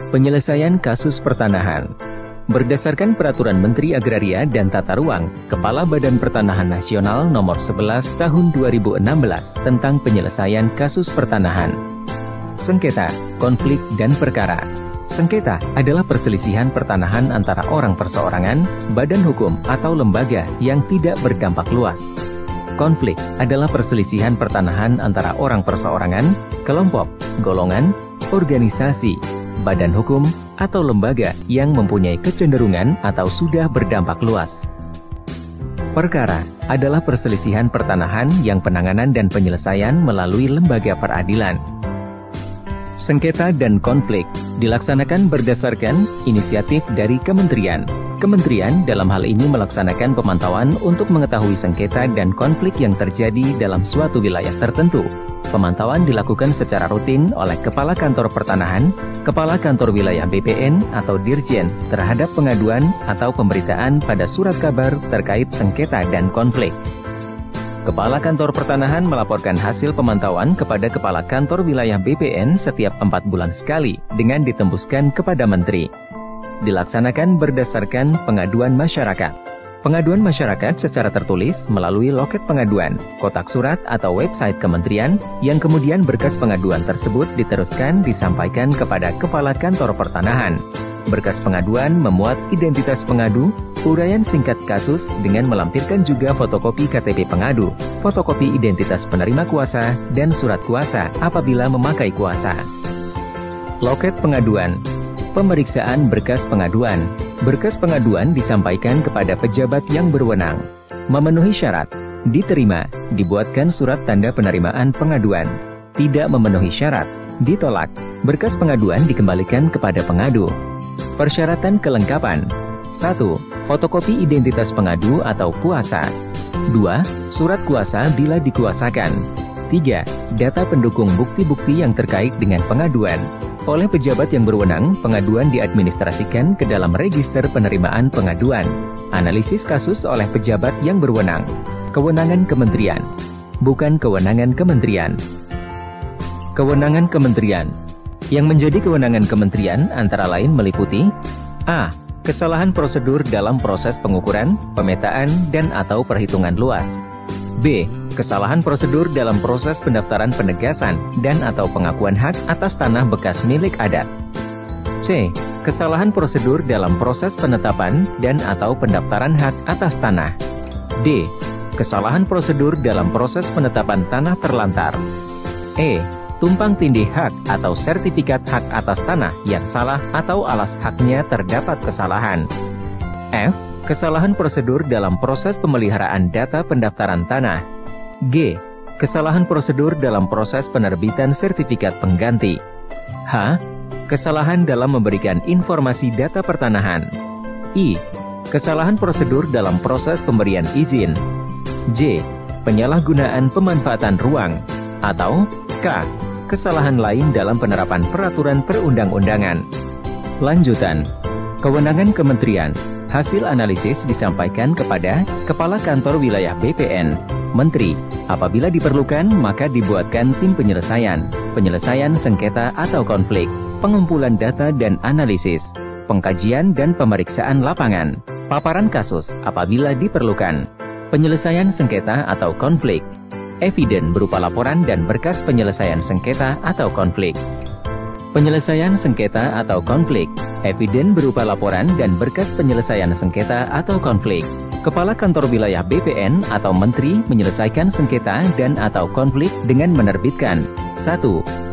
Penyelesaian kasus pertanahan. Berdasarkan Peraturan Menteri Agraria dan Tata Ruang, Kepala Badan Pertanahan Nasional Nomor 11 Tahun 2016 tentang penyelesaian kasus pertanahan. Sengketa, konflik, dan perkara. Sengketa adalah perselisihan pertanahan antara orang perseorangan, badan hukum, atau lembaga yang tidak berdampak luas. Konflik adalah perselisihan pertanahan antara orang perseorangan, kelompok, golongan, organisasi, badan hukum, atau lembaga yang mempunyai kecenderungan atau sudah berdampak luas. Perkara adalah perselisihan pertanahan yang penanganan dan penyelesaian melalui lembaga peradilan. Sengketa dan konflik dilaksanakan berdasarkan inisiatif dari kementerian. Kementerian dalam hal ini melaksanakan pemantauan untuk mengetahui sengketa dan konflik yang terjadi dalam suatu wilayah tertentu. Pemantauan dilakukan secara rutin oleh Kepala Kantor Pertanahan, Kepala Kantor Wilayah BPN atau Dirjen terhadap pengaduan atau pemberitaan pada surat kabar terkait sengketa dan konflik. Kepala Kantor Pertanahan melaporkan hasil pemantauan kepada Kepala Kantor Wilayah BPN setiap 4 bulan sekali dengan ditembuskan kepada Menteri. Dilaksanakan berdasarkan pengaduan masyarakat. Pengaduan masyarakat secara tertulis melalui loket pengaduan, kotak surat atau website kementerian, yang kemudian berkas pengaduan tersebut diteruskan disampaikan kepada Kepala Kantor Pertanahan. Berkas pengaduan memuat identitas pengadu, uraian singkat kasus dengan melampirkan juga fotokopi KTP pengadu, fotokopi identitas penerima kuasa, dan surat kuasa apabila memakai kuasa. Loket pengaduan. Pemeriksaan berkas pengaduan. Berkas pengaduan disampaikan kepada pejabat yang berwenang. Memenuhi syarat, diterima, dibuatkan surat tanda penerimaan pengaduan. Tidak memenuhi syarat, ditolak. Berkas pengaduan dikembalikan kepada pengadu. Persyaratan kelengkapan. 1. Fotokopi identitas pengadu atau kuasa. 2. Surat kuasa bila dikuasakan. 3. Data pendukung bukti-bukti yang terkait dengan pengaduan. Oleh pejabat yang berwenang, pengaduan diadministrasikan ke dalam register penerimaan pengaduan. Analisis kasus oleh pejabat yang berwenang. Kewenangan kementerian. Bukan kewenangan kementerian. Kewenangan kementerian. Yang menjadi kewenangan kementerian antara lain meliputi A. Kesalahan prosedur dalam proses pengukuran, pemetaan, dan atau perhitungan luas. B. Kesalahan prosedur dalam proses pendaftaran penegasan dan atau pengakuan hak atas tanah bekas milik adat. C. Kesalahan prosedur dalam proses penetapan dan atau pendaftaran hak atas tanah. D. Kesalahan prosedur dalam proses penetapan tanah terlantar. E. Tumpang tindih hak atau sertifikat hak atas tanah yang salah atau alas haknya terdapat kesalahan. F. Kesalahan prosedur dalam proses pemeliharaan data pendaftaran tanah. G. Kesalahan prosedur dalam proses penerbitan sertifikat pengganti. H. Kesalahan dalam memberikan informasi data pertanahan. I. Kesalahan prosedur dalam proses pemberian izin. J. Penyalahgunaan pemanfaatan ruang. Atau K. Kesalahan lain dalam penerapan peraturan perundang-undangan. Lanjutan. Kewenangan kementerian. Hasil analisis disampaikan kepada Kepala Kantor Wilayah BPN, Menteri. Apabila diperlukan, maka dibuatkan tim penyelesaian, penyelesaian sengketa atau konflik, pengumpulan data dan analisis, pengkajian dan pemeriksaan lapangan, paparan kasus apabila diperlukan, penyelesaian sengketa atau konflik, eviden berupa laporan dan berkas penyelesaian sengketa atau konflik. Penyelesaian sengketa atau konflik, eviden berupa laporan dan berkas penyelesaian sengketa atau konflik. Kepala Kantor Wilayah BPN atau Menteri menyelesaikan sengketa dan atau konflik dengan menerbitkan 1.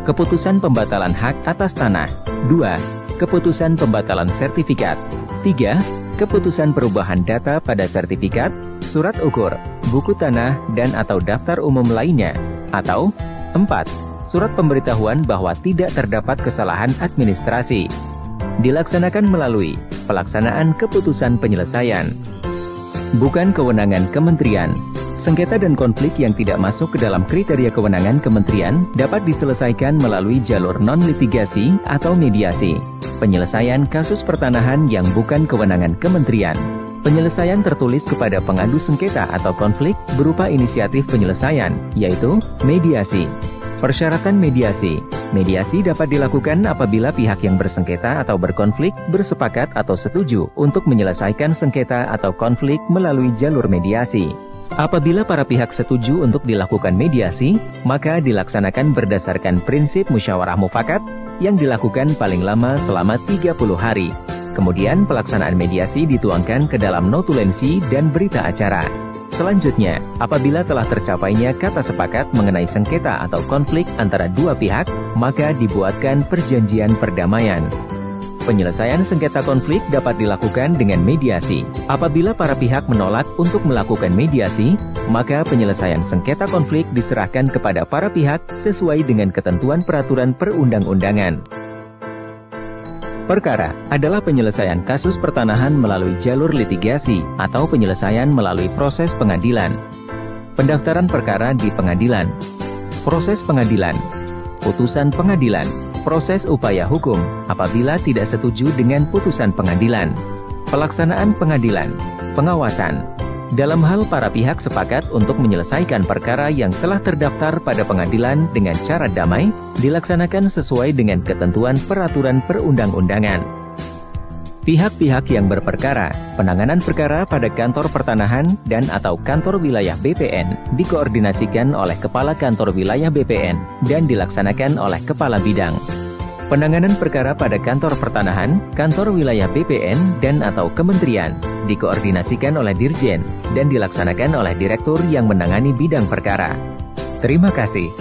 Keputusan pembatalan hak atas tanah. 2. Keputusan pembatalan sertifikat. 3. Keputusan perubahan data pada sertifikat, surat ukur, buku tanah, dan atau daftar umum lainnya. Atau 4. Surat pemberitahuan bahwa tidak terdapat kesalahan administrasi. Dilaksanakan melalui pelaksanaan keputusan penyelesaian. Bukan kewenangan kementerian. Sengketa dan konflik yang tidak masuk ke dalam kriteria kewenangan kementerian dapat diselesaikan melalui jalur non-litigasi atau mediasi. Penyelesaian kasus pertanahan yang bukan kewenangan kementerian. Penyelesaian tertulis kepada pengadu sengketa atau konflik berupa inisiatif penyelesaian, yaitu mediasi. Persyaratan mediasi. Mediasi dapat dilakukan apabila pihak yang bersengketa atau berkonflik bersepakat atau setuju untuk menyelesaikan sengketa atau konflik melalui jalur mediasi. Apabila para pihak setuju untuk dilakukan mediasi, maka dilaksanakan berdasarkan prinsip musyawarah mufakat yang dilakukan paling lama selama 30 hari. Kemudian pelaksanaan mediasi dituangkan ke dalam notulensi dan berita acara. Selanjutnya, apabila telah tercapainya kata sepakat mengenai sengketa atau konflik antara dua pihak, maka dibuatkan perjanjian perdamaian. Penyelesaian sengketa konflik dapat dilakukan dengan mediasi. Apabila para pihak menolak untuk melakukan mediasi, maka penyelesaian sengketa konflik diserahkan kepada para pihak sesuai dengan ketentuan peraturan perundang-undangan. Perkara adalah penyelesaian kasus pertanahan melalui jalur litigasi atau penyelesaian melalui proses pengadilan. Pendaftaran perkara di pengadilan. Proses pengadilan. Putusan pengadilan. Proses upaya hukum apabila tidak setuju dengan putusan pengadilan. Pelaksanaan pengadilan. Pengawasan. Dalam hal para pihak sepakat untuk menyelesaikan perkara yang telah terdaftar pada pengadilan dengan cara damai, dilaksanakan sesuai dengan ketentuan peraturan perundang-undangan. Pihak-pihak yang berperkara, penanganan perkara pada kantor pertanahan dan atau kantor wilayah BPN dikoordinasikan oleh Kepala Kantor Wilayah BPN dan dilaksanakan oleh Kepala Bidang. Penanganan perkara pada kantor pertanahan, kantor wilayah BPN dan atau kementerian dikoordinasikan oleh Dirjen dan dilaksanakan oleh Direktur yang menangani bidang perkara. Terima kasih.